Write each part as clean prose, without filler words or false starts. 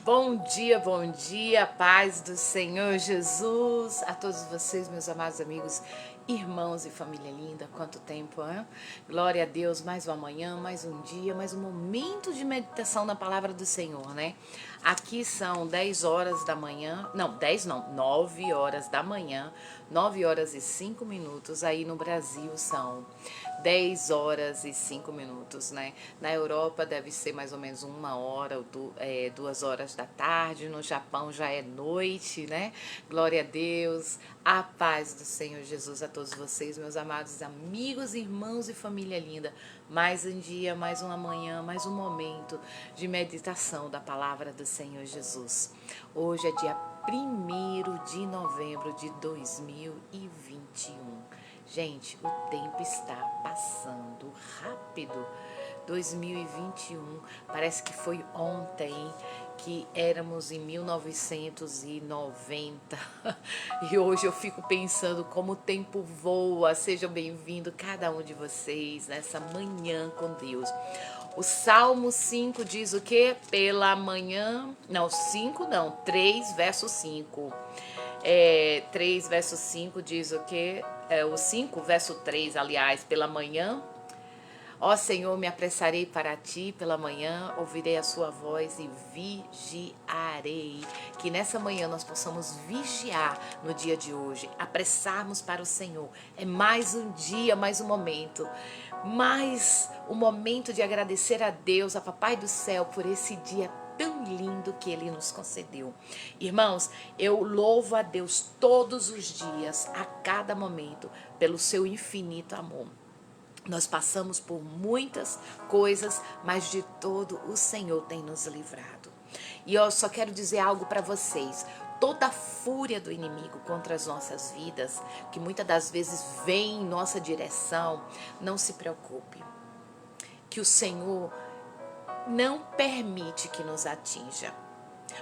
Bom dia, paz do Senhor Jesus, a todos vocês, meus amados amigos, irmãos e família linda. Quanto tempo, hein? Glória a Deus, mais uma manhã, mais um dia, mais um momento de meditação na palavra do Senhor, né? Aqui são 10 horas da manhã, não, 10 não, 9 horas da manhã, 9 horas e 5 minutos, aí no Brasil são 10 horas e 5 minutos, né? Na Europa deve ser mais ou menos 1 hora ou 2 horas da tarde. No Japão já é noite, né? Glória a Deus. A paz do Senhor Jesus a todos vocês, meus amados amigos, irmãos e família linda. Mais um dia, mais uma manhã, mais um momento de meditação da palavra do Senhor Jesus. Hoje é dia 1º de novembro de 2021. Gente, o tempo está passando rápido. 2021, parece que foi ontem que éramos em 1990 e hoje eu fico pensando como o tempo voa. Sejam bem-vindos cada um de vocês nessa manhã com Deus. O Salmo 5 diz o quê? Pela manhã, não, 5 não, 3 verso 5. 3 verso 5 diz o quê? O 5 verso 3, aliás, pela manhã. Ó Senhor, me apressarei para ti pela manhã, ouvirei a sua voz e vigiarei. Que nessa manhã nós possamos vigiar no dia de hoje, apressarmos para o Senhor. É mais um dia, mais um momento, mais um momento de agradecer a Deus, a Papai do Céu, por esse dia tão lindo que Ele nos concedeu. Irmãos, eu louvo a Deus todos os dias, a cada momento, pelo seu infinito amor. Nós passamos por muitas coisas, mas de todo o Senhor tem nos livrado. E eu só quero dizer algo para vocês. Toda a fúria do inimigo contra as nossas vidas, que muitas das vezes vem em nossa direção, não se preocupe. Que o Senhor não permite que nos atinja.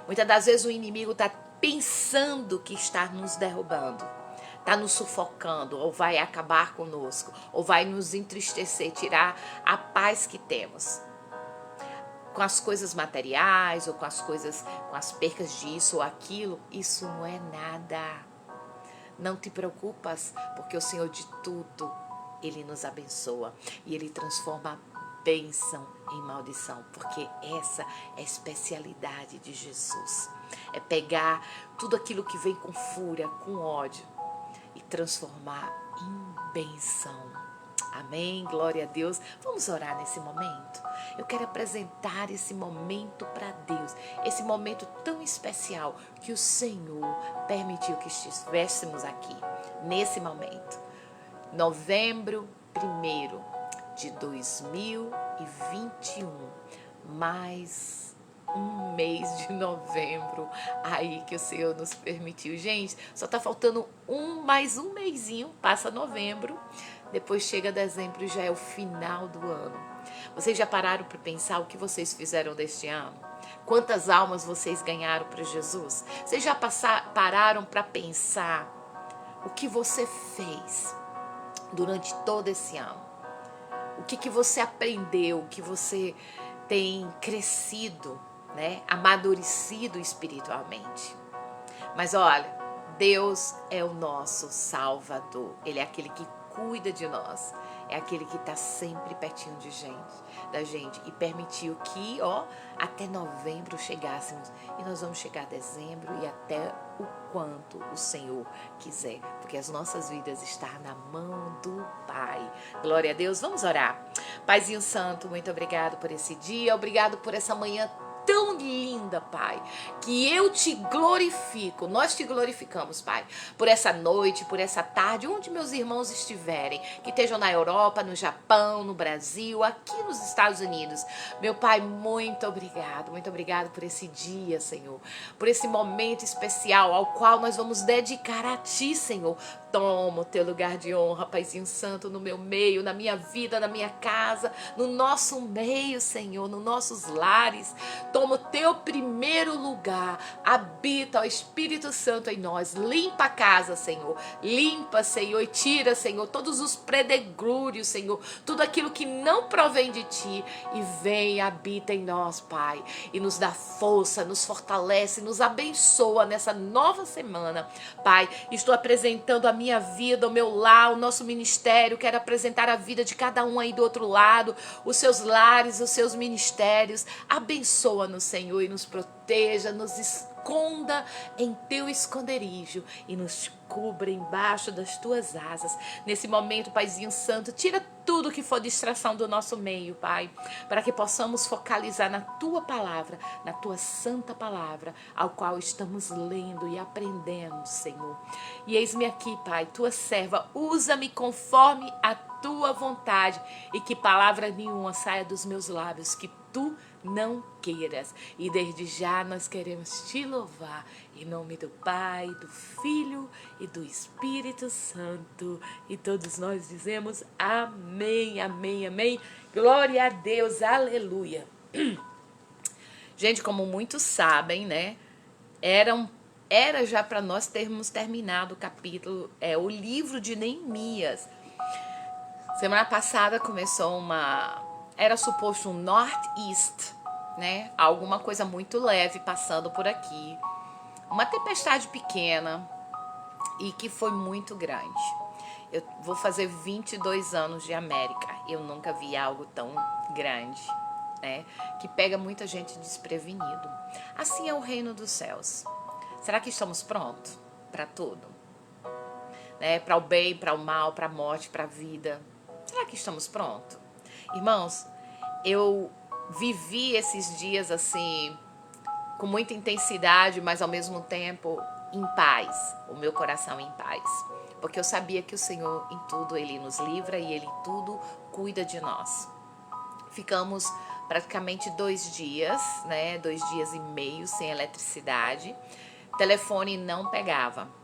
Muitas das vezes o inimigo está pensando que está nos derrubando, está nos sufocando, ou vai acabar conosco, ou vai nos entristecer, tirar a paz que temos. Com as coisas materiais, ou com as coisas, com as percas disso ou aquilo, isso não é nada. Não te preocupas, porque o Senhor de tudo, Ele nos abençoa e Ele transforma bênção em maldição, porque essa é a especialidade de Jesus. É pegar tudo aquilo que vem com fúria, com ódio e transformar em bênção. Amém? Glória a Deus. Vamos orar nesse momento. Eu quero apresentar esse momento para Deus, esse momento tão especial que o Senhor permitiu que estivéssemos aqui, nesse momento. Novembro 1º de 2021, mais um mês de novembro aí que o Senhor nos permitiu. Gente, só tá faltando mais um mesinho, passa novembro, depois chega dezembro e já é o final do ano. Vocês já pararam para pensar o que vocês fizeram deste ano? Quantas almas vocês ganharam para Jesus? Vocês já pararam para pensar o que você fez durante todo esse ano? O que você aprendeu, o que você tem crescido, né? Amadurecido espiritualmente. Mas olha, Deus é o nosso Salvador. Ele é aquele que cuida de nós. É aquele que está sempre pertinho da gente. E permitiu que, até novembro chegássemos. E nós vamos chegar a dezembro e até o quanto o Senhor quiser. Porque as nossas vidas estão na mão do Pai. Glória a Deus. Vamos orar. Paizinho Santo, muito obrigado por esse dia. Obrigado por essa manhã tão linda, Pai, que eu te glorifico, nós te glorificamos, Pai, por essa noite, por essa tarde, onde meus irmãos estiverem, que estejam na Europa, no Japão, no Brasil, aqui nos Estados Unidos. Meu Pai, muito obrigado por esse dia, Senhor, por esse momento especial ao qual nós vamos dedicar a Ti, Senhor. Toma o Teu lugar de honra, Paizinho Santo, no meu meio, na minha vida, na minha casa, no nosso meio, Senhor, nos nossos lares. Toma como teu primeiro lugar. Habita, ó Espírito Santo, em nós. Limpa a casa, Senhor. Limpa, Senhor, e tira, Senhor, todos os predegrúrios, Senhor, tudo aquilo que não provém de ti, e vem, habita em nós, Pai, e nos dá força, nos fortalece, nos abençoa nessa nova semana. Pai, estou apresentando a minha vida, o meu lar, o nosso ministério. Quero apresentar a vida de cada um aí do outro lado, os seus lares, os seus ministérios. Abençoa-nos, Senhor, e nos proteja, nos esconda em teu esconderijo e nos cubra embaixo das tuas asas. Nesse momento, Paizinho Santo, tira tudo que for distração do nosso meio, Pai, para que possamos focalizar na tua palavra, na tua santa palavra, ao qual estamos lendo e aprendendo, Senhor. E eis-me aqui, Pai, tua serva, usa-me conforme a tua vontade, e que palavra nenhuma saia dos meus lábios que tu não queiras. E desde já nós queremos te louvar, em nome do Pai, do Filho e do Espírito Santo. E todos nós dizemos amém, amém, amém. Glória a Deus, aleluia. Gente, como muitos sabem, né? Era já para nós termos terminado o capítulo, o livro de Neemias. Semana passada começou era suposto um Northeast, né? Alguma coisa muito leve passando por aqui. Uma tempestade pequena e que foi muito grande. Eu vou fazer 22 anos de América. Eu nunca vi algo tão grande, né? Que pega muita gente desprevenido. Assim é o reino dos céus. Será que estamos prontos para tudo? Né? Para o bem, para o mal, para a morte, para a vida. Será que estamos prontos? Irmãos, eu vivi esses dias assim, com muita intensidade, mas ao mesmo tempo em paz, o meu coração em paz. Porque eu sabia que o Senhor em tudo Ele nos livra e Ele em tudo cuida de nós. Ficamos praticamente 2 dias, né? 2 dias e meio sem eletricidade. Telefone não pegava.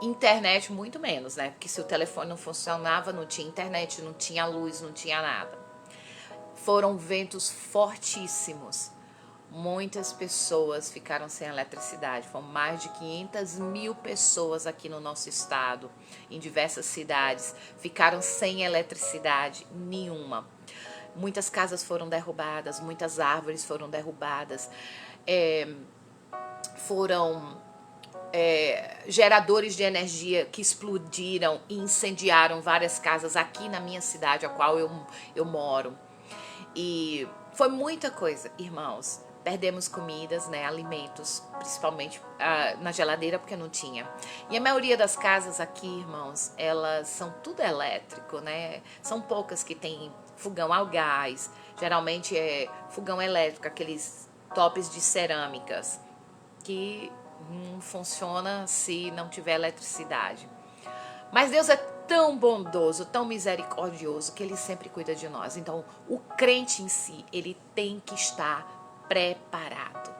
Internet muito menos, né? Porque se o telefone não funcionava, não tinha internet, não tinha luz, não tinha nada. Foram ventos fortíssimos. Muitas pessoas ficaram sem eletricidade. Foram mais de 500 mil pessoas aqui no nosso estado, em diversas cidades, ficaram sem eletricidade nenhuma. Muitas casas foram derrubadas, muitas árvores foram derrubadas. Geradores de energia que explodiram e incendiaram várias casas aqui na minha cidade, a qual eu moro. E foi muita coisa, irmãos. Perdemos comidas, né, alimentos, principalmente na geladeira, porque não tinha. E a maioria das casas aqui, irmãos, elas são tudo elétrico, né? São poucas que tem fogão ao gás. Geralmente é fogão elétrico, aqueles tops de cerâmicas, que não funciona se não tiver eletricidade. Mas Deus é tão bondoso, tão misericordioso, que Ele sempre cuida de nós. Então, o crente em si, ele tem que estar preparado.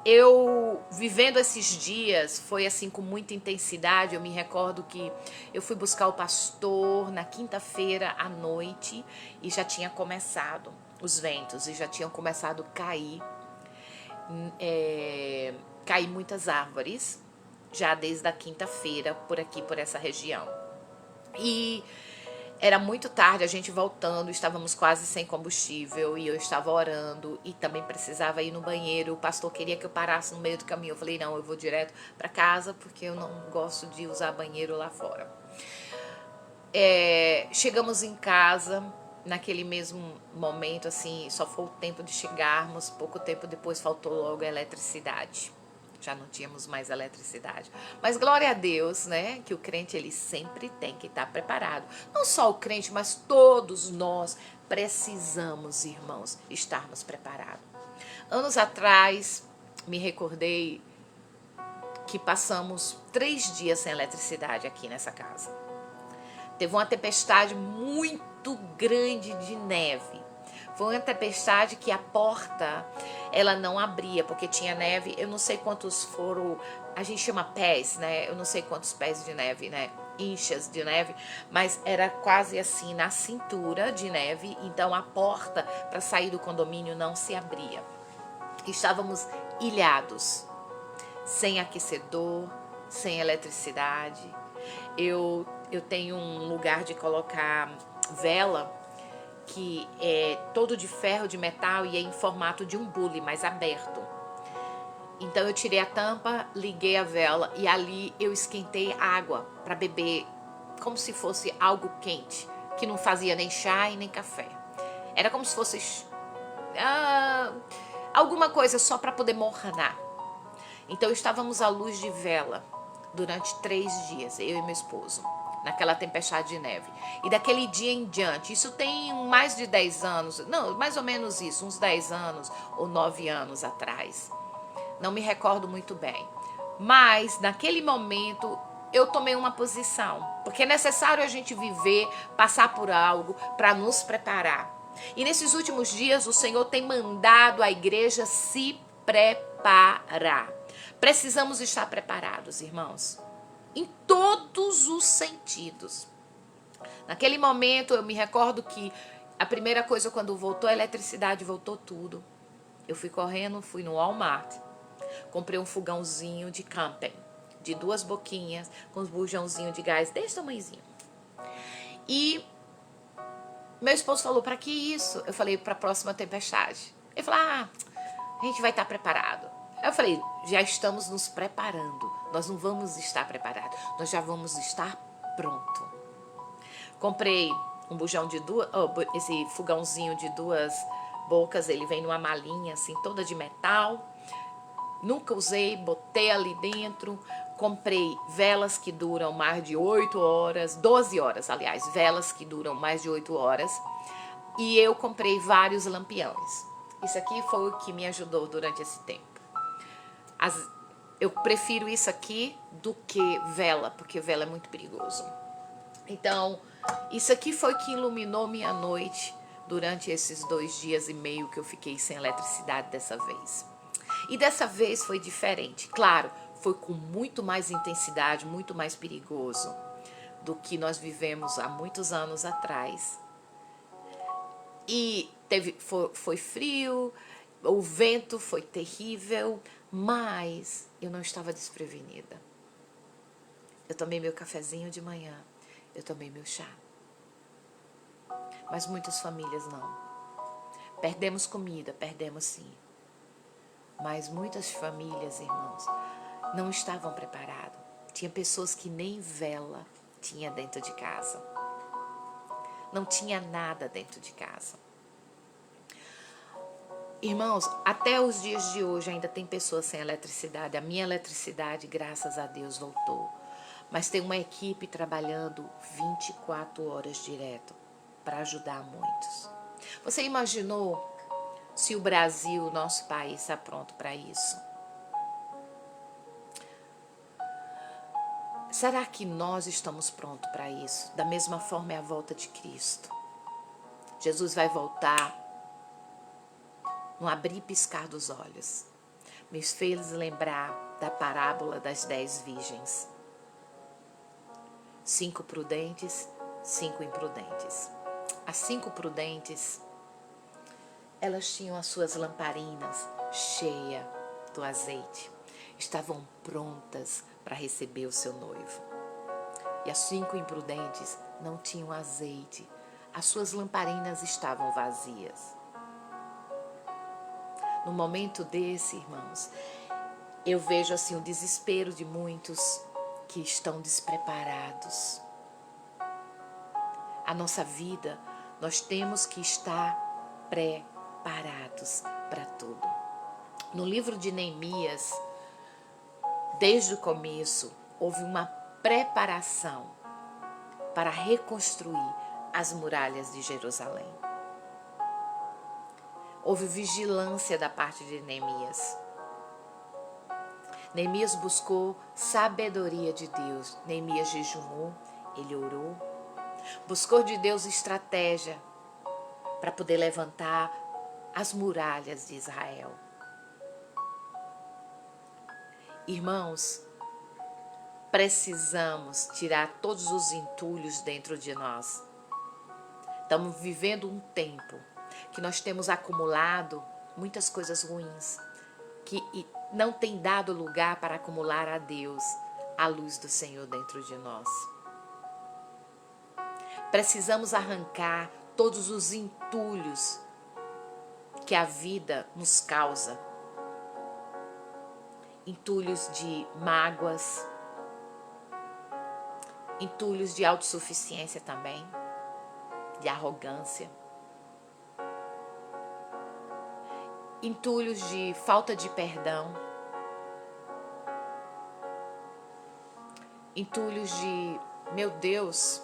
Eu, vivendo esses dias, foi assim com muita intensidade. Eu me recordo que eu fui buscar o pastor na quinta-feira à noite e já tinha começado os ventos e já tinham começado a cair muitas árvores, já desde a quinta-feira, por aqui, por essa região. E era muito tarde, a gente voltando, estávamos quase sem combustível e eu estava orando e também precisava ir no banheiro. O pastor queria que eu parasse no meio do caminho. Eu falei, não, eu vou direto para casa porque eu não gosto de usar banheiro lá fora. Chegamos em casa, naquele mesmo momento, assim, só foi o tempo de chegarmos, pouco tempo depois faltou logo a eletricidade. Já não tínhamos mais eletricidade. Mas glória a Deus, né? Que o crente, ele sempre tem que estar preparado. Não só o crente, mas todos nós precisamos, irmãos, estarmos preparados. Anos atrás, me recordei que passamos 3 dias sem eletricidade aqui nessa casa. Teve uma tempestade muito grande de neve. Foi uma tempestade que a porta, ela não abria, porque tinha neve. Eu não sei quantos foram, a gente chama pés, né? Eu não sei quantos pés de neve, né? inchas de neve, mas era quase assim na cintura de neve, então a porta para sair do condomínio não se abria. Estávamos ilhados, sem aquecedor, sem eletricidade. Eu tenho um lugar de colocar vela que é todo de ferro, de metal e é em formato de um bule, mas aberto. Então eu tirei a tampa, liguei a vela e ali eu esquentei água para beber como se fosse algo quente, que não fazia nem chá e nem café. Era como se fosse alguma coisa só para poder mornar. Então estávamos à luz de vela durante 3 dias, eu e meu esposo, naquela tempestade de neve. E daquele dia em diante, isso tem mais de 10 anos, não, mais ou menos isso, uns 10 anos ou 9 anos atrás. Não me recordo muito bem. Mas, naquele momento, eu tomei uma posição. Porque é necessário a gente viver, passar por algo para nos preparar. E nesses últimos dias, o Senhor tem mandado a igreja se preparar. Precisamos estar preparados, irmãos. Em todos os sentidos. Naquele momento, eu me recordo que a primeira coisa, quando voltou a eletricidade, voltou tudo. Eu fui correndo, fui no Walmart. Comprei um fogãozinho de camping, de 2 boquinhas, com uns bujãozinhos de gás desse tamanhozinho. E meu esposo falou, para que isso? Eu falei, para a próxima tempestade. Ele falou, a gente vai estar preparado. Eu falei, já estamos nos preparando. Nós não vamos estar preparados, nós já vamos estar pronto. Comprei um bujão de esse fogãozinho de 2 bocas, ele vem numa malinha assim, toda de metal. Nunca usei, botei ali dentro, comprei velas que duram mais de 8 horas, 12 horas, aliás, velas que duram mais de 8 horas. E eu comprei vários lampiões. Isso aqui foi o que me ajudou durante esse tempo. Eu prefiro isso aqui do que vela, porque vela é muito perigoso. Então, isso aqui foi que iluminou minha noite durante esses 2 dias e meio que eu fiquei sem eletricidade dessa vez. E dessa vez foi diferente. Claro, foi com muito mais intensidade, muito mais perigoso do que nós vivemos há muitos anos atrás. E foi frio, o vento foi terrível, mas eu não estava desprevenida. Eu tomei meu cafezinho de manhã, eu tomei meu chá. Mas muitas famílias não. Perdemos comida, perdemos sim. Mas muitas famílias, irmãos, não estavam preparadas. Tinha pessoas que nem vela tinha dentro de casa. Não tinha nada dentro de casa. Irmãos, até os dias de hoje ainda tem pessoas sem eletricidade. A minha eletricidade, graças a Deus, voltou. Mas tem uma equipe trabalhando 24 horas direto para ajudar muitos. Você imaginou se o Brasil, nosso país, está pronto para isso? Será que nós estamos prontos para isso? Da mesma forma é a volta de Cristo. Jesus vai voltar no abrir e piscar dos olhos. Me fez lembrar da parábola das 10 virgens. 5 prudentes, 5 imprudentes. As 5 prudentes, elas tinham as suas lamparinas cheias do azeite. Estavam prontas para receber o seu noivo. E as 5 imprudentes não tinham azeite. As suas lamparinas estavam vazias. No momento desse, irmãos, eu vejo assim o desespero de muitos que estão despreparados. A nossa vida, nós temos que estar preparados para tudo. No livro de Neemias, desde o começo, houve uma preparação para reconstruir as muralhas de Jerusalém. Houve vigilância da parte de Neemias. Neemias buscou sabedoria de Deus. Neemias jejuou, ele orou. Buscou de Deus estratégia para poder levantar as muralhas de Israel. Irmãos, Precisamos tirar todos os entulhos dentro de nós. Estamos vivendo um tempo que nós temos acumulado muitas coisas ruins, que não tem dado lugar para acumular a Deus, a luz do Senhor dentro de nós. Precisamos arrancar todos os entulhos que a vida nos causa. Entulhos de mágoas, entulhos de autossuficiência também, de arrogância, entulhos de falta de perdão, entulhos de, meu Deus,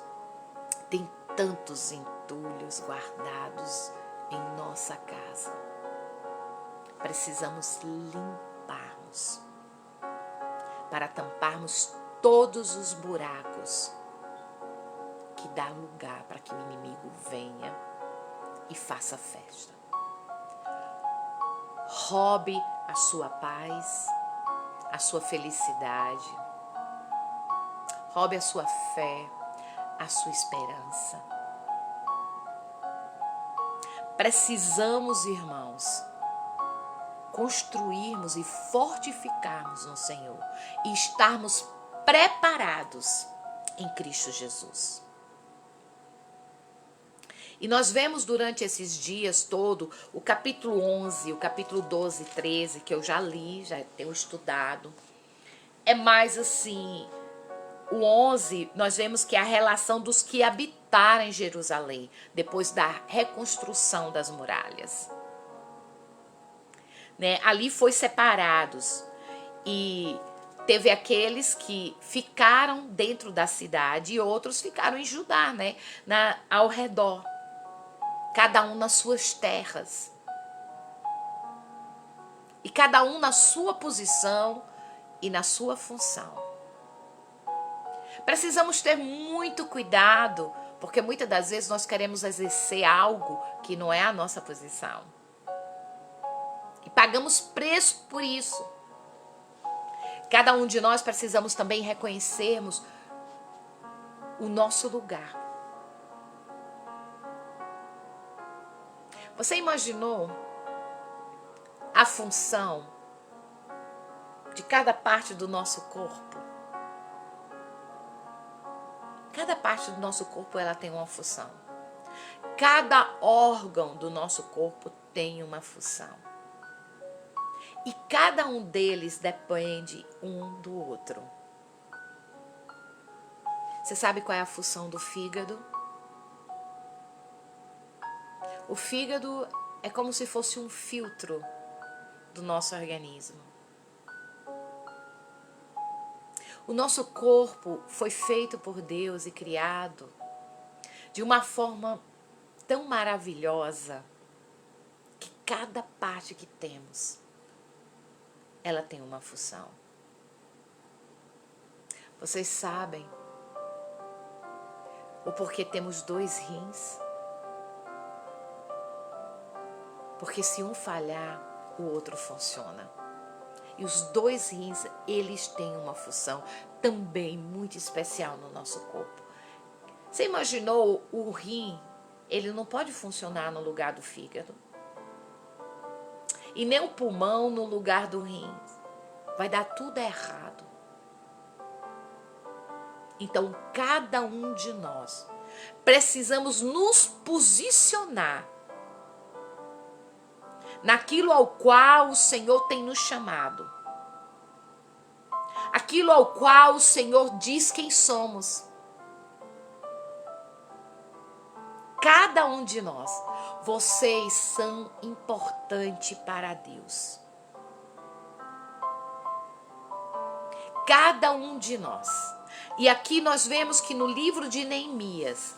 tem tantos entulhos guardados em nossa casa. Precisamos limparmos para tamparmos todos os buracos que dá lugar para que o inimigo venha e faça festa. Roube a sua paz, a sua felicidade, roube a sua fé, a sua esperança. Precisamos, irmãos, construirmos e fortificarmos no Senhor e estarmos preparados em Cristo Jesus. E nós vemos durante esses dias todo o capítulo 11, o capítulo 12 e 13, que eu já li, já tenho estudado. É mais assim, o 11, nós vemos que é a relação dos que habitaram em Jerusalém, depois da reconstrução das muralhas. Né? Ali foi separados e teve aqueles que ficaram dentro da cidade e outros ficaram em Judá, né? Ao redor. Cada um nas suas terras. E cada um na sua posição e na sua função. Precisamos ter muito cuidado, porque muitas das vezes nós queremos exercer algo que não é a nossa posição. E pagamos preço por isso. Cada um de nós precisamos também reconhecermos o nosso lugar. Você imaginou a função de cada parte do nosso corpo? Cada parte do nosso corpo ela tem uma função. Cada órgão do nosso corpo tem uma função. E cada um deles depende um do outro. Você sabe qual é a função do fígado? O fígado é como se fosse um filtro do nosso organismo. O nosso corpo foi feito por Deus e criado de uma forma tão maravilhosa que cada parte que temos, ela tem uma função. Vocês sabem o porquê temos 2 rins? Porque se um falhar, o outro funciona. E os 2 rins, eles têm uma função também muito especial no nosso corpo. Você imaginou o rim? Ele não pode funcionar no lugar do fígado. E nem o pulmão no lugar do rim. Vai dar tudo errado. Então, cada um de nós precisamos nos posicionar naquilo ao qual o Senhor tem nos chamado. Aquilo ao qual o Senhor diz quem somos. Cada um de nós, vocês são importantes para Deus. Cada um de nós. E aqui nós vemos que no livro de Neemias,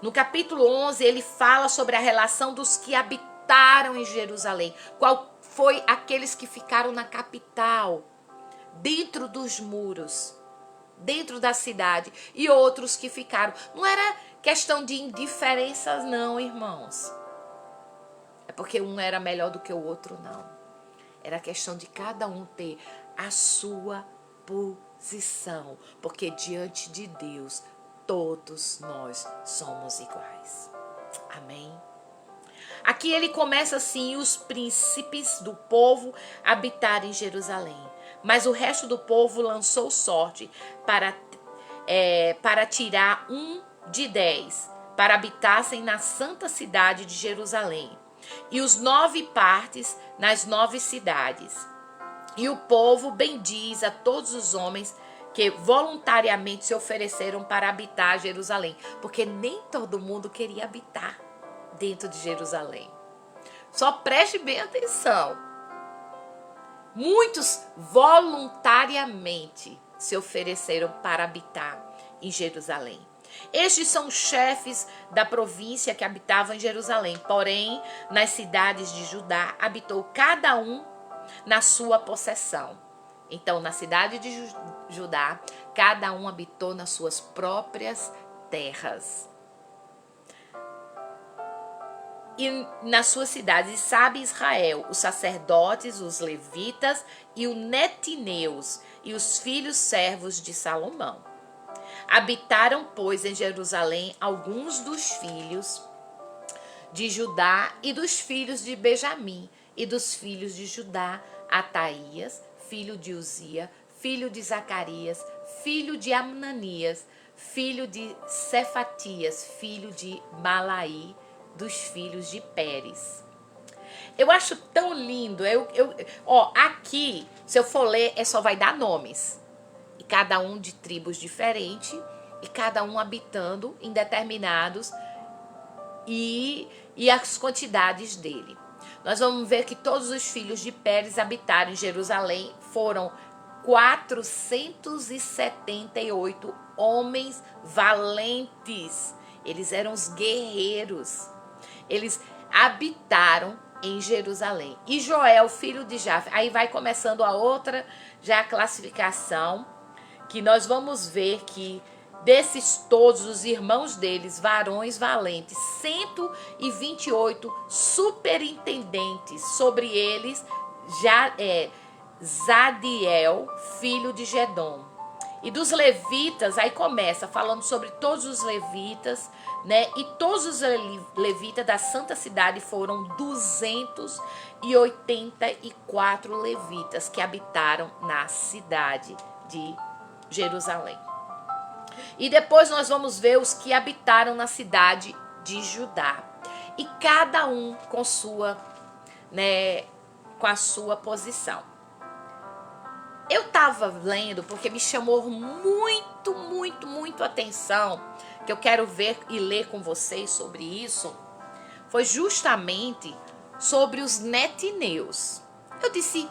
no capítulo 11, ele fala sobre a relação dos que habitaram em Jerusalém. Qual foi aqueles que ficaram na capital, dentro dos muros, dentro da cidade, e outros que ficaram. Não era questão de indiferença não, irmãos. É porque um era melhor do que o outro, não. Era questão de cada um ter a sua posição, porque diante de Deus todos nós somos iguais. Amém? Aqui ele começa assim: os príncipes do povo habitarem em Jerusalém, mas o resto do povo lançou sorte para tirar 1 de 10, para habitassem na santa cidade de Jerusalém, e os 9 partes nas 9 cidades. E o povo bendiz a todos os homens que voluntariamente se ofereceram para habitar Jerusalém, porque nem todo mundo queria habitar dentro de Jerusalém. Só preste bem atenção. Muitos voluntariamente se ofereceram para habitar em Jerusalém. Estes são os chefes da província que habitavam em Jerusalém. Porém, nas cidades de Judá habitou cada um na sua possessão. Então, na cidade de Judá, cada um habitou nas suas próprias terras. E nas suas cidades, e sabe Israel, os sacerdotes, os levitas e os netineus e os filhos servos de Salomão. Habitaram, pois, em Jerusalém alguns dos filhos de Judá e dos filhos de Benjamim, e dos filhos de Judá, Ataías, filho de Uzia, filho de Zacarias, filho de Ananias, filho de Cefatias, filho de Malaí, dos filhos de Pérez. Eu acho tão lindo. Aqui, se eu for ler, só vai dar nomes. E cada um de tribos diferentes, e cada um habitando em determinados e as quantidades dele. Nós vamos ver que todos os filhos de Pérez habitaram em Jerusalém, foram 478 homens valentes. Eles eram os guerreiros. Eles habitaram em Jerusalém. E Joel, filho de Jafé, aí vai começando a outra já a classificação, que nós vamos ver que desses todos os irmãos deles, varões valentes, 128 superintendentes, sobre eles Zadiel, filho de Gedom. E dos levitas, aí começa falando sobre todos os levitas, né? E todos os levitas da santa cidade foram 284 levitas que habitaram na cidade de Jerusalém. E depois nós vamos ver os que habitaram na cidade de Judá. E cada um com sua, né, com a sua posição. Eu estava lendo porque me chamou muito atenção, que eu quero ver e ler com vocês sobre isso, foi justamente sobre os netineus. Eu disse,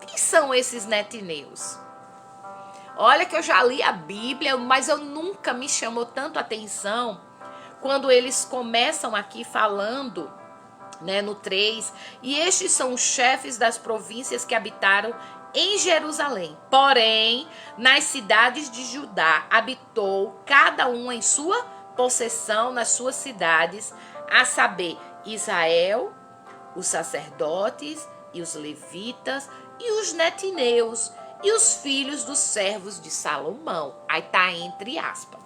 quem são esses netineus? Olha que eu já li a Bíblia, mas eu nunca me chamou tanto atenção quando eles começam aqui falando, né, no 3, e estes são os chefes das províncias que habitaram em Jerusalém. Porém, nas cidades de Judá habitou cada um em sua possessão, nas suas cidades, a saber, Israel, os sacerdotes e os levitas e os netineus e os filhos dos servos de Salomão. Aí tá entre aspas.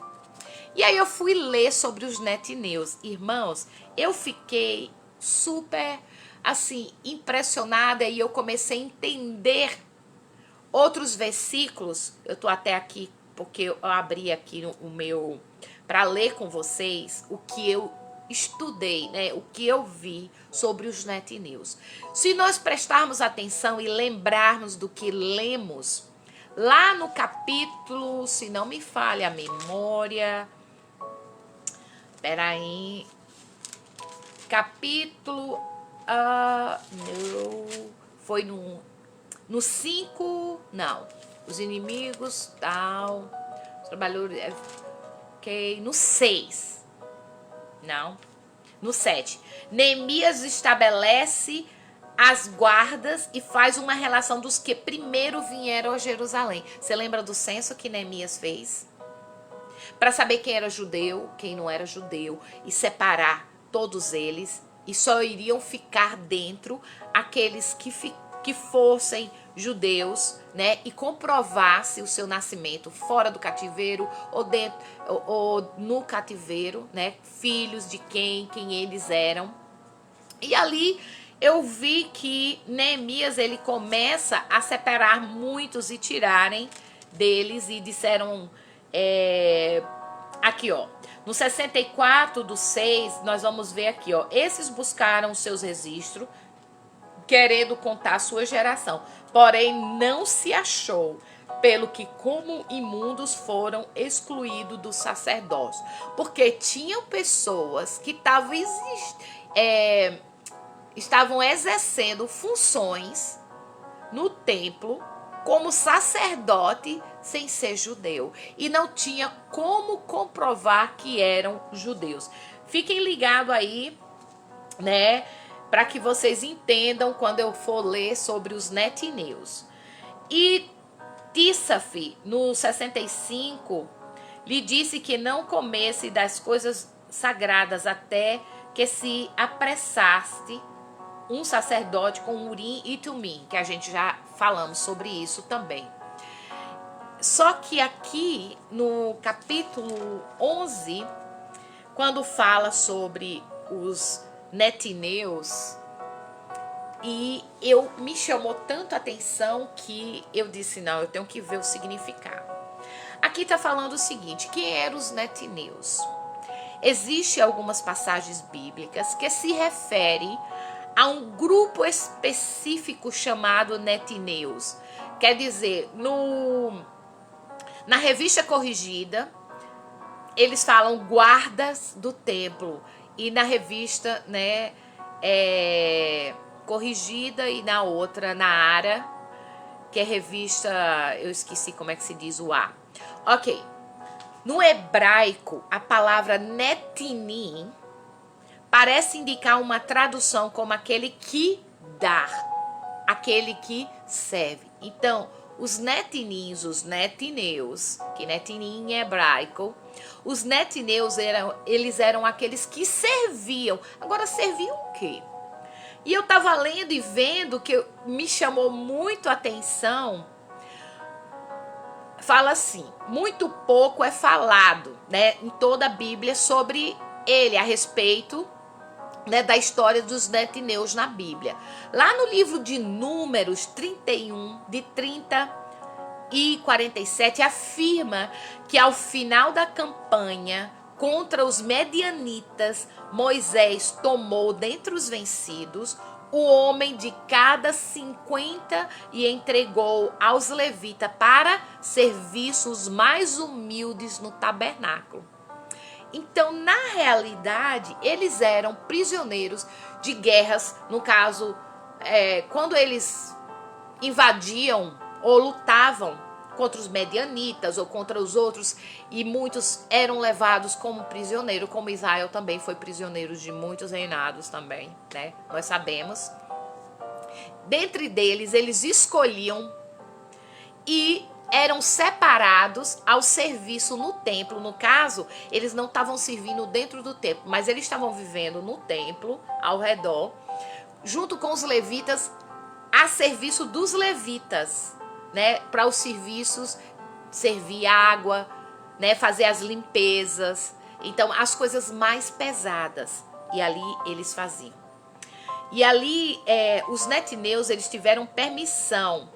E aí eu fui ler sobre os netineus. Irmãos, eu fiquei super, assim, impressionada, e eu comecei a entender outros versículos. Eu tô até aqui, porque eu abri aqui o meu, para ler com vocês o que eu estudei, né, o que eu vi sobre os netineus. Se nós prestarmos atenção e lembrarmos do que lemos lá no capítulo, se não me falha a memória, peraí, capítulo, foi no 5, não, os inimigos, tal, os trabalhadores, ok, no 6, não, no 7, Neemias estabelece as guardas e faz uma relação dos que primeiro vieram a Jerusalém. Você lembra do censo que Neemias fez? Para saber quem era judeu, quem não era judeu, e separar todos eles, e só iriam ficar dentro aqueles que fossem judeus, né, e comprovasse o seu nascimento fora do cativeiro ou dentro ou no cativeiro, né, filhos de quem eles eram. E ali eu vi que Neemias ele começa a separar muitos e tirarem deles e disseram aqui, ó, no 64:6, nós vamos ver aqui, ó, esses buscaram seus registros, querendo contar a sua geração, porém não se achou, pelo que como imundos foram excluídos do sacerdócio, porque tinham pessoas que estavam exercendo funções no templo como sacerdote sem ser judeu e não tinha como comprovar que eram judeus. Fiquem ligados aí, né, para que vocês entendam quando eu for ler sobre os netineus. E Tíssafe, no 65, lhe disse que não comesse das coisas sagradas até que se apressasse um sacerdote com Urim e Tumim, que a gente já falamos sobre isso também. Só que aqui no capítulo 11, quando fala sobre os netineus, e me chamou tanto a atenção que eu disse, não, eu tenho que ver o significado. Aqui está falando o seguinte, quem eram os netineus? Existem algumas passagens bíblicas que se referem a um grupo específico chamado netineus. Quer dizer, na revista corrigida, eles falam guardas do templo. E na revista, né, corrigida, e na outra, na Ara, que é revista, eu esqueci como é que se diz o A. Ok. No hebraico, a palavra netinim parece indicar uma tradução como aquele que dá, aquele que serve. Então, os netinins, os netineus, que netinim em hebraico, os netineus eles eram aqueles que serviam. Agora, serviam o quê? E eu estava lendo e vendo que me chamou muito a atenção. Fala assim, muito pouco é falado, né, em toda a Bíblia sobre ele, a respeito, né, da história dos netineus na Bíblia. Lá no livro de Números 31, de 30 e 47, afirma que ao final da campanha contra os medianitas, Moisés tomou dentre os vencidos o homem de cada 50 e entregou aos levitas para serviços mais humildes no tabernáculo. Então, na realidade, eles eram prisioneiros de guerras, no caso, quando eles invadiam ou lutavam contra os medianitas ou contra os outros, e muitos eram levados como prisioneiro, como Israel também foi prisioneiro de muitos reinados também, né? Nós sabemos. Dentre deles, eles escolhiam e eram separados ao serviço no templo. No caso, eles não estavam servindo dentro do templo, mas eles estavam vivendo no templo, ao redor, junto com os levitas, a serviço dos levitas, né, para os serviços, servir água, né, fazer as limpezas, então as coisas mais pesadas, e ali eles faziam. E ali os netineus, eles tiveram permissão.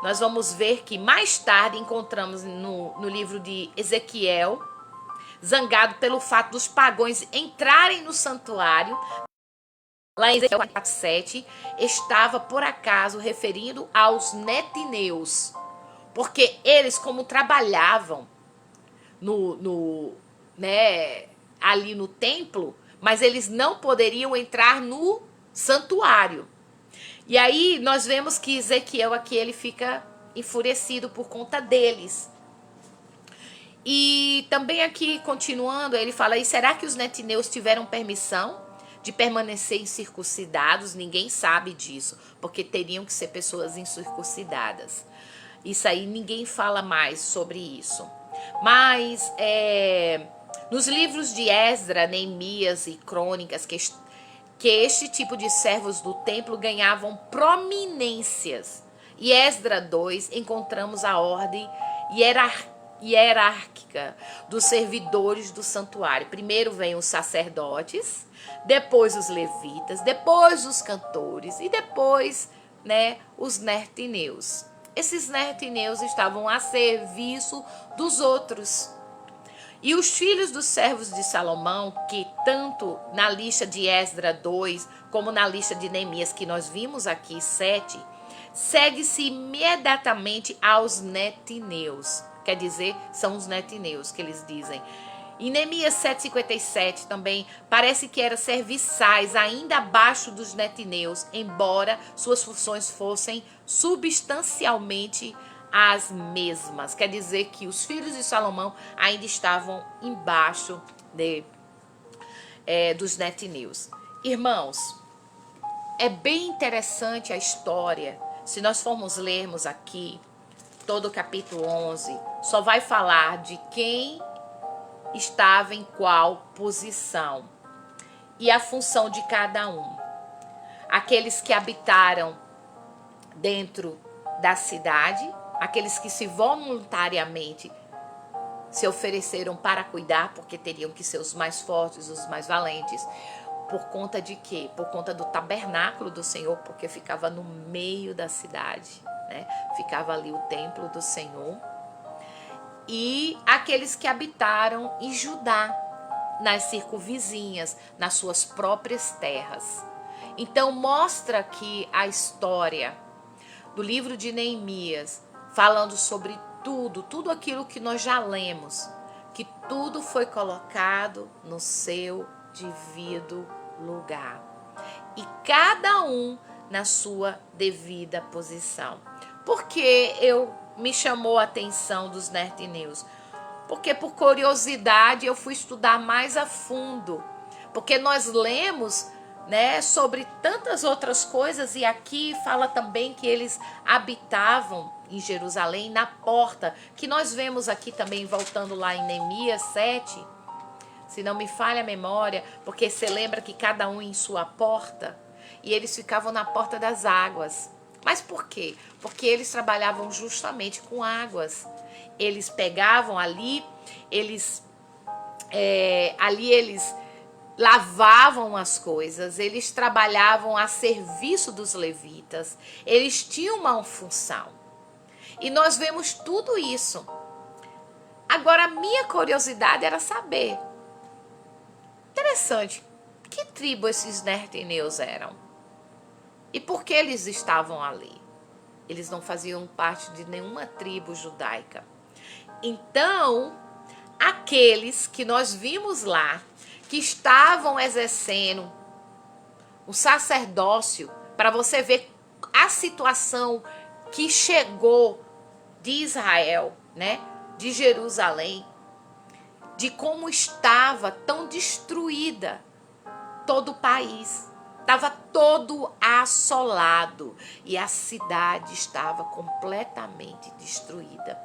Nós vamos ver que mais tarde encontramos no livro de Ezequiel, zangado pelo fato dos pagãos entrarem no santuário. Lá em Ezequiel 4:7, estava por acaso referindo aos netineus, porque eles, como trabalhavam ali no templo, mas eles não poderiam entrar no santuário. E aí nós vemos que Ezequiel aqui ele fica enfurecido por conta deles. E também aqui, continuando, ele fala, e será que os netineus tiveram permissão de permanecer incircuncidados? Ninguém sabe disso, porque teriam que ser pessoas incircuncidadas. Isso aí ninguém fala mais sobre isso. Mas nos livros de Esdra, Neemias e Crônicas, que este tipo de servos do templo ganhavam prominências. E Esdra 2 encontramos a ordem hierárquica dos servidores do santuário. Primeiro vem os sacerdotes, depois os levitas, depois os cantores e depois, os nertineus. Esses nertineus estavam a serviço dos outros. E os filhos dos servos de Salomão, que tanto na lista de Esdra 2, como na lista de Neemias, que nós vimos aqui, 7, segue-se imediatamente aos netineus. Quer dizer, são os netineus que eles dizem. Em Neemias 7,57 também, parece que eram serviçais ainda abaixo dos netineus, embora suas funções fossem substancialmente as mesmas. Quer dizer que os filhos de Salomão ainda estavam embaixo dos netineus. Irmãos, é bem interessante a história. Se nós formos lermos aqui, todo o capítulo 11, só vai falar de quem estava em qual posição e a função de cada um. Aqueles que habitaram dentro da cidade, aqueles que se voluntariamente se ofereceram para cuidar, porque teriam que ser os mais fortes, os mais valentes. Por conta de quê? Por conta do tabernáculo do Senhor, porque ficava no meio da cidade, Ficava ali o templo do Senhor. E aqueles que habitaram em Judá, nas circunvizinhas, nas suas próprias terras. Então mostra aqui a história do livro de Neemias, falando sobre tudo aquilo que nós já lemos, que tudo foi colocado no seu devido lugar. E cada um na sua devida posição. Por que me chamou a atenção dos nertineus? Porque por curiosidade eu fui estudar mais a fundo. Porque nós lemos, sobre tantas outras coisas, e aqui fala também que eles habitavam em Jerusalém, na porta, que nós vemos aqui também, voltando lá em Neemias 7, se não me falha a memória, porque você lembra que cada um em sua porta, e eles ficavam na porta das águas. Mas por quê? Porque eles trabalhavam justamente com águas. Eles pegavam ali, eles lavavam as coisas, eles trabalhavam a serviço dos levitas, eles tinham uma função. E nós vemos tudo isso. Agora, a minha curiosidade era saber, interessante, que tribo esses nertineus eram? E por que eles estavam ali? Eles não faziam parte de nenhuma tribo judaica. Então, aqueles que nós vimos lá, que estavam exercendo o sacerdócio, para você ver a situação que chegou de Israel, de Jerusalém, de como estava tão destruída todo o país. Estava todo assolado e a cidade estava completamente destruída,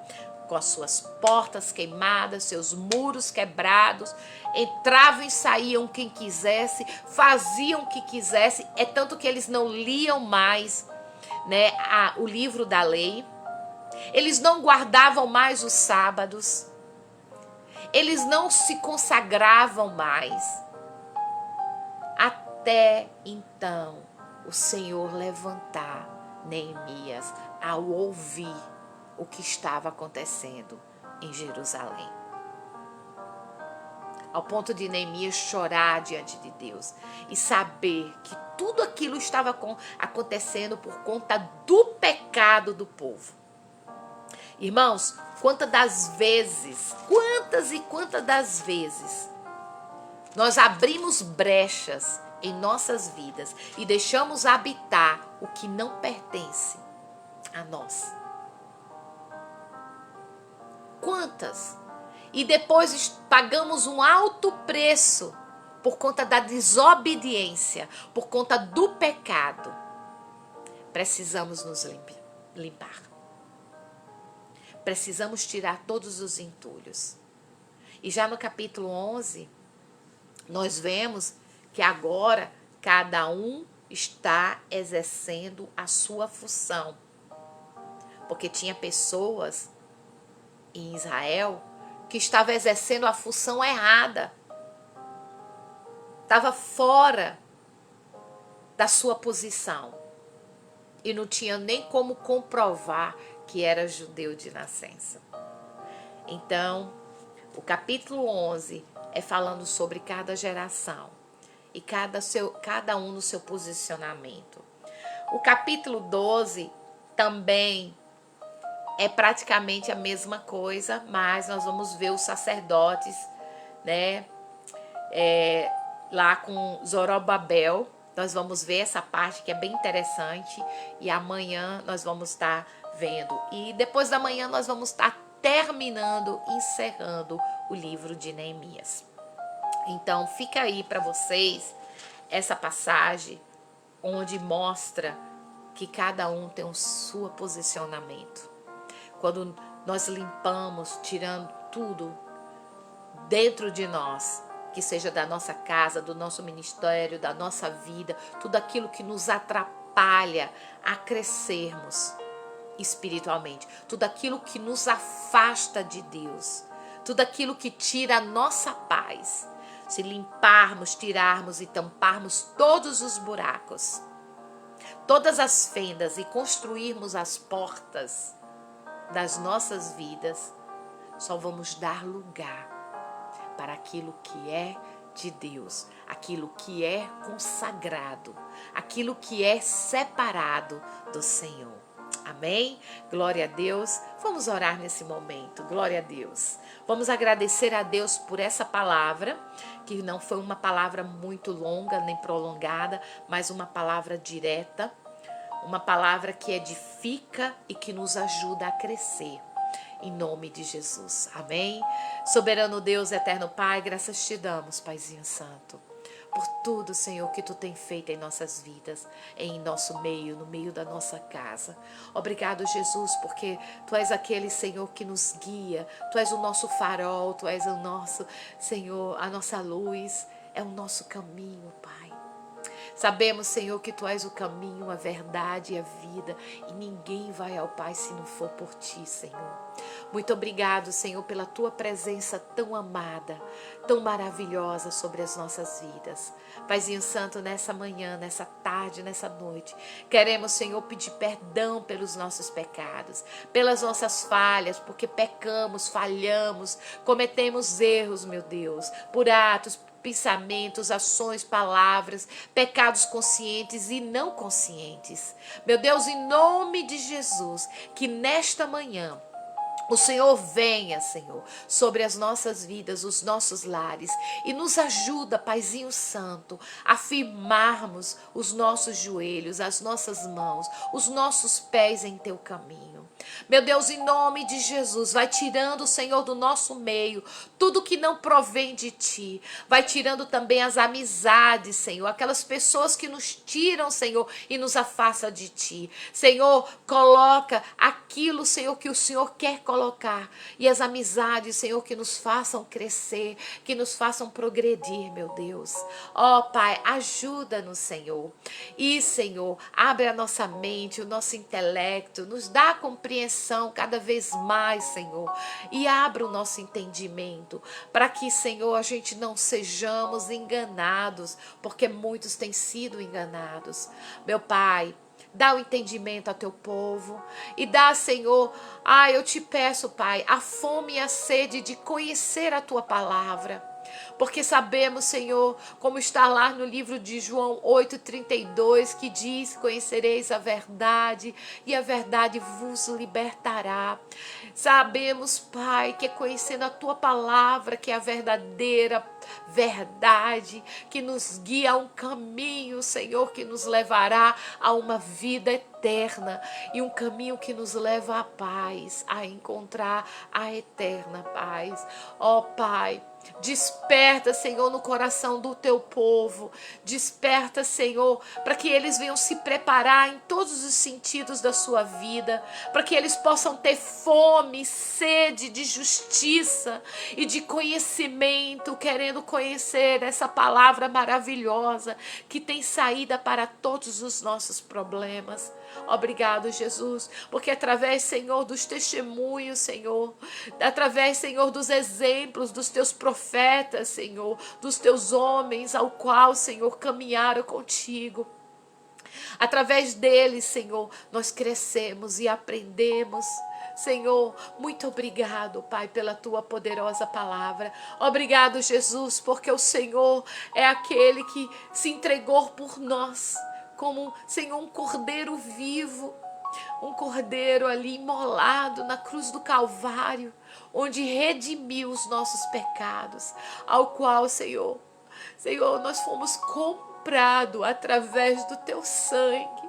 com as suas portas queimadas, seus muros quebrados. Entravam e saíam quem quisesse, faziam o que quisesse. É tanto que eles não liam mais, o livro da lei. Eles não guardavam mais os sábados. Eles não se consagravam mais. Até então o Senhor levantar Neemias ao ouvir o que estava acontecendo em Jerusalém. Ao ponto de Neemias chorar diante de Deus e saber que tudo aquilo estava acontecendo por conta do pecado do povo. Irmãos, quantas e quantas das vezes nós abrimos brechas em nossas vidas e deixamos habitar o que não pertence a nós. Quantas? E depois pagamos um alto preço por conta da desobediência, por conta do pecado. Precisamos nos limpar. Precisamos tirar todos os entulhos. E já no capítulo 11, nós vemos que agora Cada um está exercendo a sua função. Porque tinha pessoas em Israel que estavam exercendo a função errada. Estava fora da sua posição. E não tinha nem como comprovar que era judeu de nascença. Então, o capítulo 11 é falando sobre cada geração e cada um no seu posicionamento. O capítulo 12 também é praticamente a mesma coisa, mas nós vamos ver os sacerdotes, né? Lá com Zorobabel, nós vamos ver essa parte que é bem interessante e amanhã nós vamos estar vendo. E depois da manhã nós vamos estar terminando, encerrando o livro de Neemias. Então fica aí para vocês essa passagem onde mostra que cada um tem o seu posicionamento. Quando nós limpamos, tirando tudo dentro de nós, que seja da nossa casa, do nosso ministério, da nossa vida, tudo aquilo que nos atrapalha a crescermos espiritualmente, tudo aquilo que nos afasta de Deus, tudo aquilo que tira a nossa paz. Se limparmos, tirarmos e tamparmos todos os buracos, todas as fendas e construirmos as portas das nossas vidas, só vamos dar lugar para aquilo que é de Deus, aquilo que é consagrado, aquilo que é separado do Senhor. Amém? Glória a Deus. Vamos orar nesse momento. Glória a Deus. Vamos agradecer a Deus por essa palavra, que não foi uma palavra muito longa nem prolongada, mas uma palavra direta, uma palavra que edifica e que nos ajuda a crescer. Em nome de Jesus. Amém? Soberano Deus, eterno Pai, graças te damos, Paizinho Santo, por tudo, Senhor, que Tu tem feito em nossas vidas, em nosso meio, no meio da nossa casa. Obrigado, Jesus, porque Tu és aquele, Senhor, que nos guia. Tu és o nosso farol, Tu és o nosso, Senhor, a nossa luz, é o nosso caminho, Pai. Sabemos, Senhor, que Tu és o caminho, a verdade e a vida, e ninguém vai ao Pai se não for por Ti, Senhor. Muito obrigado, Senhor, pela Tua presença tão amada, tão maravilhosa sobre as nossas vidas. Paizinho Santo, nessa manhã, nessa tarde, nessa noite, queremos, Senhor, pedir perdão pelos nossos pecados, pelas nossas falhas, porque pecamos, falhamos, cometemos erros, meu Deus, por atos, pensamentos, ações, palavras, pecados conscientes e não conscientes. Meu Deus, em nome de Jesus, que nesta manhã o Senhor venha, Senhor, sobre as nossas vidas, os nossos lares, e nos ajuda, Paizinho Santo, a firmarmos os nossos joelhos, as nossas mãos, os nossos pés em Teu caminho. Meu Deus, em nome de Jesus, vai tirando, Senhor, do nosso meio tudo que não provém de Ti. Vai tirando também as amizades, Senhor, aquelas pessoas que nos tiram, Senhor, e nos afastam de Ti. Senhor, coloca aquilo, Senhor, que o Senhor quer colocar. E as amizades, Senhor, que nos façam crescer, que nos façam progredir, meu Deus. Ó, Pai, ajuda-nos, Senhor. E, Senhor, abre a nossa mente, o nosso intelecto, nos dá compreensão cada vez mais, Senhor. E abra o nosso entendimento, para que, Senhor, a gente não sejamos enganados, porque muitos têm sido enganados. Meu Pai, dá o entendimento ao Teu povo e dá, Senhor, eu te peço, Pai, a fome e a sede de conhecer a Tua palavra. Porque sabemos, Senhor, como está lá no livro de João 8,32, que diz: conhecereis a verdade e a verdade vos libertará. Sabemos, Pai, que é conhecendo a Tua palavra que é a verdadeira verdade, que nos guia a um caminho, Senhor, que nos levará a uma vida eterna e um caminho que nos leva à paz, a encontrar a eterna paz. Ó Pai, Desperta, Senhor, no coração do teu povo. Desperta, Senhor, para que eles venham se preparar em todos os sentidos da sua vida, para que eles possam ter fome, sede de justiça e de conhecimento, querendo conhecer essa palavra maravilhosa que tem saída para todos os nossos problemas. Obrigado, Jesus, porque através, Senhor, dos testemunhos, Senhor, através, Senhor, dos exemplos dos teus profetas, Senhor, dos teus homens ao qual, Senhor, caminharam contigo. Através deles, Senhor, nós crescemos e aprendemos. Senhor, muito obrigado, Pai, pela tua poderosa palavra. Obrigado, Jesus, porque o Senhor é aquele que se entregou por nós, como, Senhor, um cordeiro vivo, um cordeiro ali imolado na cruz do Calvário, onde redimiu os nossos pecados, ao qual, Senhor, nós fomos comprados através do teu sangue.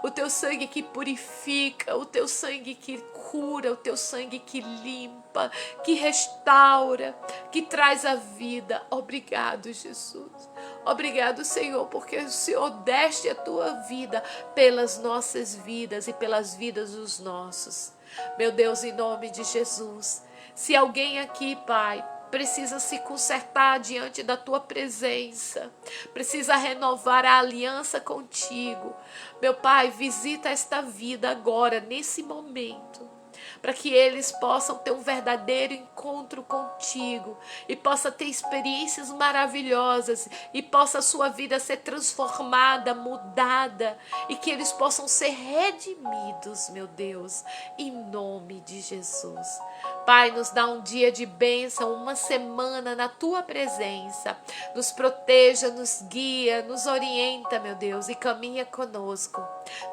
O teu sangue que purifica, o teu sangue que cura, o teu sangue que limpa, que restaura, que traz a vida. Obrigado, Jesus. Obrigado, Senhor, porque o Senhor deste a tua vida pelas nossas vidas e pelas vidas dos nossos. Meu Deus, em nome de Jesus, se alguém aqui, Pai, precisa se consertar diante da tua presença, precisa renovar a aliança contigo, meu Pai, visita esta vida agora, nesse momento, para que eles possam ter um verdadeiro encontro contigo e possa ter experiências maravilhosas e possa a sua vida ser transformada, mudada e que eles possam ser redimidos, meu Deus, em nome de Jesus. Pai, nos dá um dia de bênção, uma semana na tua presença, nos proteja, nos guia, nos orienta, meu Deus, e caminha conosco,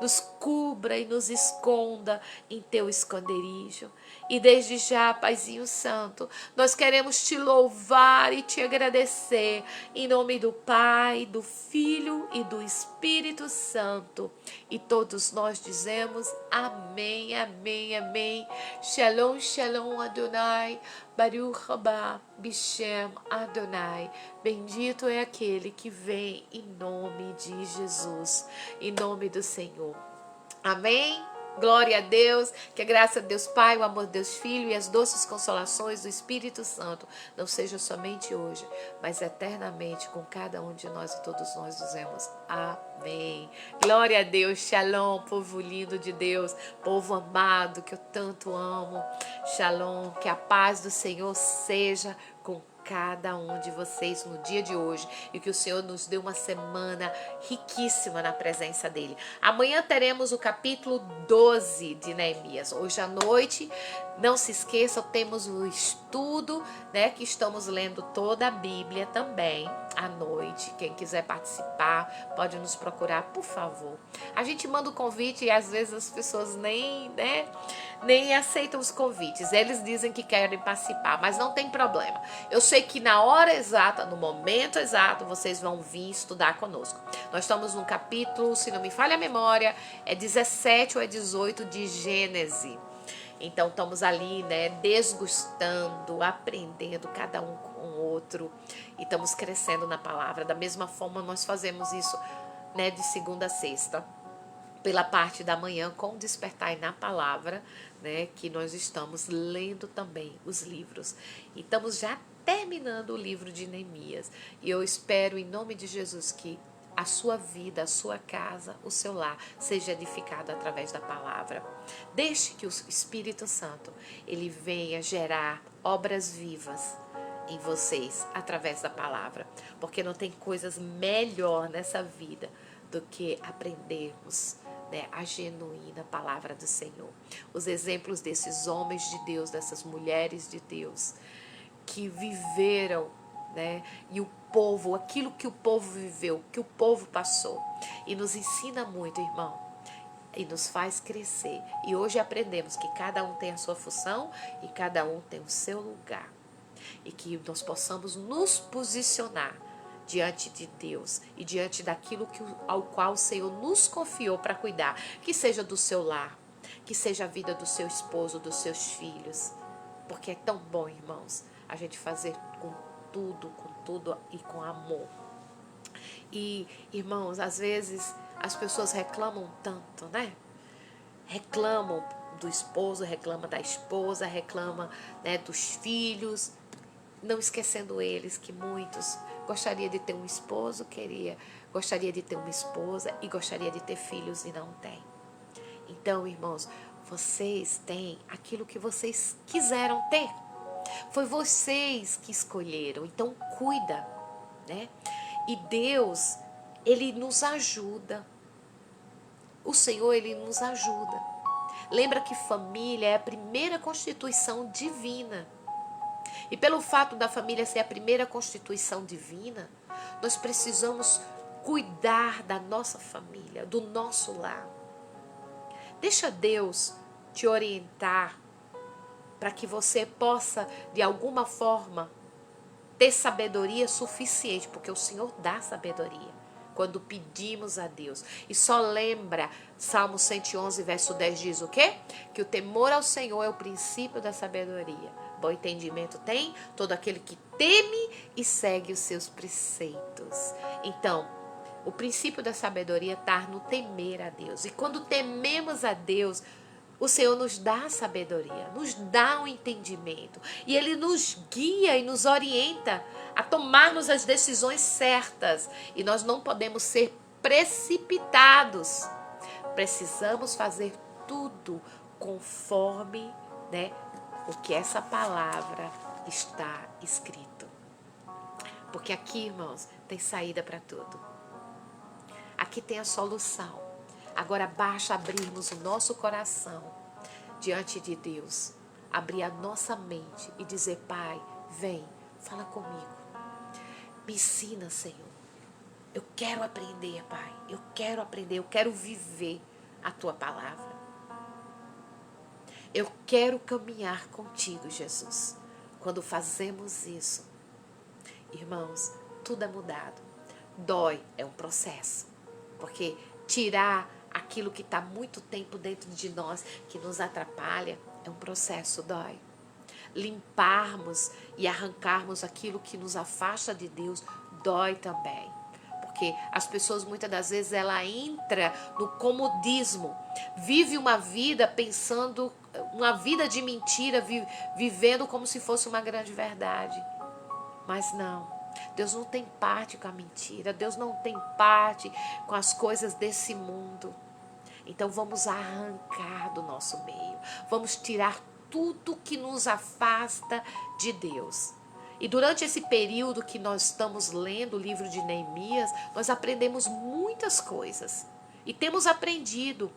nos cubra e nos esconda em teu esconderijo. E desde já, Paizinho Santo, nós queremos te louvar e te agradecer, em nome do Pai, do Filho e do Espírito Santo. E todos nós dizemos amém, amém, amém. Shalom, shalom, Adonai, Baruch haba, Bishem Adonai. Bendito é aquele que vem em nome de Jesus, em nome do Senhor. Amém? Glória a Deus, que a graça de Deus Pai, o amor de Deus Filho e as doces consolações do Espírito Santo não sejam somente hoje, mas eternamente com cada um de nós e todos nós dizemos amém. Glória a Deus, shalom, povo lindo de Deus, povo amado que eu tanto amo. Shalom, que a paz do Senhor seja com cada um de vocês no dia de hoje e que o Senhor nos dê uma semana riquíssima na presença dele. Amanhã teremos o capítulo 12 de Neemias. Hoje à noite, não se esqueçam, temos o estudo, né, que estamos lendo toda a Bíblia também à noite. Quem quiser participar, pode nos procurar, por favor. A gente manda o convite e às vezes as pessoas nem aceitam os convites. Eles dizem que querem participar, mas não tem problema. Eu sei que na hora exata, no momento exato, vocês vão vir estudar conosco. Nós estamos no capítulo, se não me falha a memória, é 17 ou é 18 de Gênesis. Então estamos ali, né, desgustando, aprendendo cada um com o outro e estamos crescendo na palavra. Da mesma forma nós fazemos isso, né, de segunda a sexta, pela parte da manhã com Despertar na Palavra, né, que nós estamos lendo também os livros. E estamos já terminando o livro de Neemias. E eu espero, em nome de Jesus, que a sua vida, a sua casa, o seu lar seja edificado através da palavra. Deixe que o Espírito Santo ele venha gerar obras vivas em vocês através da palavra, porque não tem coisas melhor nessa vida do que aprendermos, né, a genuína palavra do Senhor. Os exemplos desses homens de Deus, dessas mulheres de Deus que viveram, né, e o povo, aquilo que o povo viveu, que o povo passou, e nos ensina muito, irmão, e nos faz crescer. E hoje aprendemos que cada um tem a sua função e cada um tem o seu lugar, e que nós possamos nos posicionar diante de Deus e diante daquilo ao qual o Senhor nos confiou para cuidar, que seja do seu lar, que seja a vida do seu esposo, dos seus filhos, porque é tão bom, irmãos, a gente fazer com tudo e com amor. E, irmãos, às vezes as pessoas reclamam tanto, né? Reclamam do esposo, reclamam da esposa, reclamam, né, dos filhos, não esquecendo eles que muitos gostaria de ter um esposo, gostaria de ter uma esposa e gostaria de ter filhos e não tem. Então, irmãos, vocês têm aquilo que vocês quiseram ter. Foi vocês que escolheram, então cuida, né? E Deus, Ele nos ajuda. O Senhor, Ele nos ajuda. Lembra que família é a primeira constituição divina. E pelo fato da família ser a primeira constituição divina, nós precisamos cuidar da nossa família, do nosso lar. Deixa Deus te orientar para que você possa, de alguma forma, ter sabedoria suficiente, porque o Senhor dá sabedoria quando pedimos a Deus. E só lembra, Salmo 111, verso 10 diz o quê? Que o temor ao Senhor é o princípio da sabedoria. Bom entendimento tem todo aquele que teme e segue os seus preceitos. Então, o princípio da sabedoria está no temer a Deus. E quando tememos a Deus, o Senhor nos dá sabedoria, nos dá um entendimento. E Ele nos guia e nos orienta a tomarmos as decisões certas. E nós não podemos ser precipitados. Precisamos fazer tudo conforme, né, o que essa palavra está escrito. Porque aqui, irmãos, tem saída para tudo. Aqui tem a solução. Agora basta abrirmos o nosso coração diante de Deus, abrir a nossa mente e dizer: Pai, vem, fala comigo, me ensina, Senhor. Eu quero aprender, Pai, eu quero aprender, eu quero viver a Tua palavra. Eu quero caminhar contigo, Jesus. Quando fazemos isso, irmãos, tudo é mudado. Dói, é um processo, porque tirar aquilo que está muito tempo dentro de nós, que nos atrapalha, é um processo, dói. Limparmos e arrancarmos aquilo que nos afasta de Deus, dói também. Porque as pessoas muitas das vezes ela entra no comodismo, vive uma vida pensando, uma vida de mentira, vivendo como se fosse uma grande verdade. Mas não. Deus não tem parte com a mentira. Deus não tem parte com as coisas desse mundo. Então vamos arrancar do nosso meio. Vamos tirar tudo que nos afasta de Deus. E durante esse período que nós estamos lendo o livro de Neemias, nós aprendemos muitas coisas. E temos aprendido.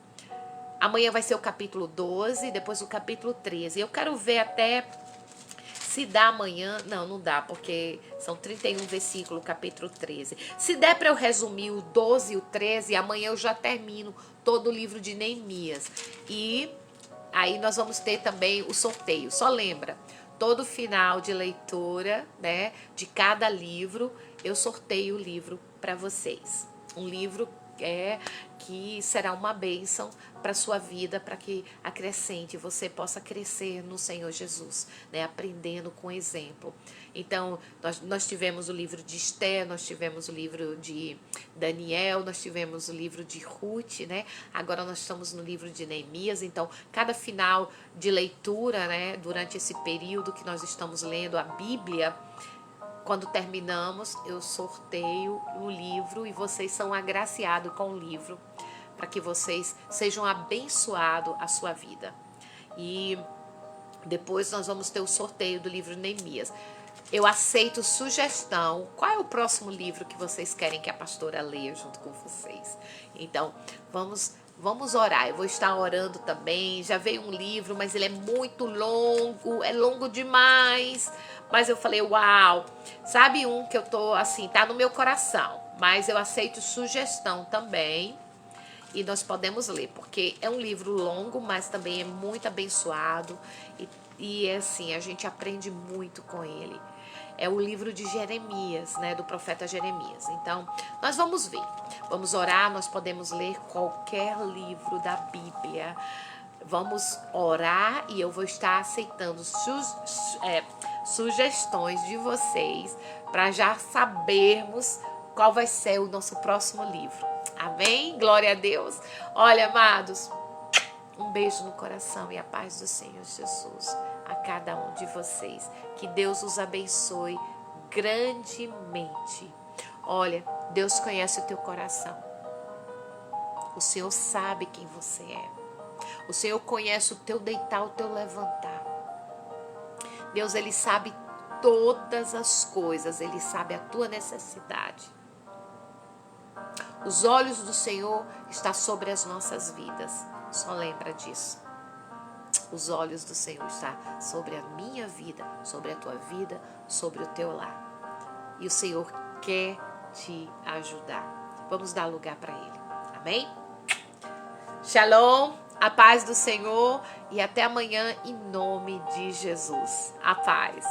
Amanhã vai ser o capítulo 12, depois o capítulo 13. Eu quero ver até se dá amanhã. Não dá, porque são 31 versículos, capítulo 13. Se der para eu resumir o 12 e o 13, amanhã eu já termino todo o livro de Neemias. E aí nós vamos ter também o sorteio. Só lembra, todo final de leitura, né, de cada livro, eu sorteio o livro para vocês. Um livro que será uma bênção para a sua vida, para que acrescente, você possa crescer no Senhor Jesus, né? Aprendendo com exemplo. Então, nós tivemos o livro de Esther, nós tivemos o livro de Daniel, nós tivemos o livro de Ruth, né? Agora nós estamos no livro de Neemias. Então, cada final de leitura, né, durante esse período que nós estamos lendo a Bíblia, quando terminamos, eu sorteio o livro e vocês são agraciados com o livro para que vocês sejam abençoados a sua vida. E depois nós vamos ter o sorteio do livro Neemias. Eu aceito sugestão. Qual é o próximo livro que vocês querem que a pastora leia junto com vocês? Então, vamos orar. Eu vou estar orando também. Já veio um livro, mas ele é muito longo. É longo demais. Mas eu falei, uau. Sabe um que eu tô assim, tá no meu coração. Mas eu aceito sugestão também. E nós podemos ler, porque é um livro longo, mas também é muito abençoado. E assim, a gente aprende muito com ele. É o livro de Jeremias, né, do profeta Jeremias. Então, nós vamos ver. Vamos orar, nós podemos ler qualquer livro da Bíblia. Vamos orar e eu vou estar aceitando sugestões de vocês para já sabermos qual vai ser o nosso próximo livro. Amém? Glória a Deus. Olha, amados, um beijo no coração e a paz do Senhor Jesus a cada um de vocês. Que Deus os abençoe grandemente. Olha, Deus conhece o teu coração. O Senhor sabe quem você é. O Senhor conhece o teu deitar, o teu levantar. Deus, Ele sabe todas as coisas. Ele sabe a tua necessidade. Os olhos do Senhor estão sobre as nossas vidas. Só lembra disso. Os olhos do Senhor estão sobre a minha vida, sobre a tua vida, sobre o teu lar. E o Senhor quer te ajudar. Vamos dar lugar para Ele. Amém? Shalom, a paz do Senhor e até amanhã em nome de Jesus. A paz.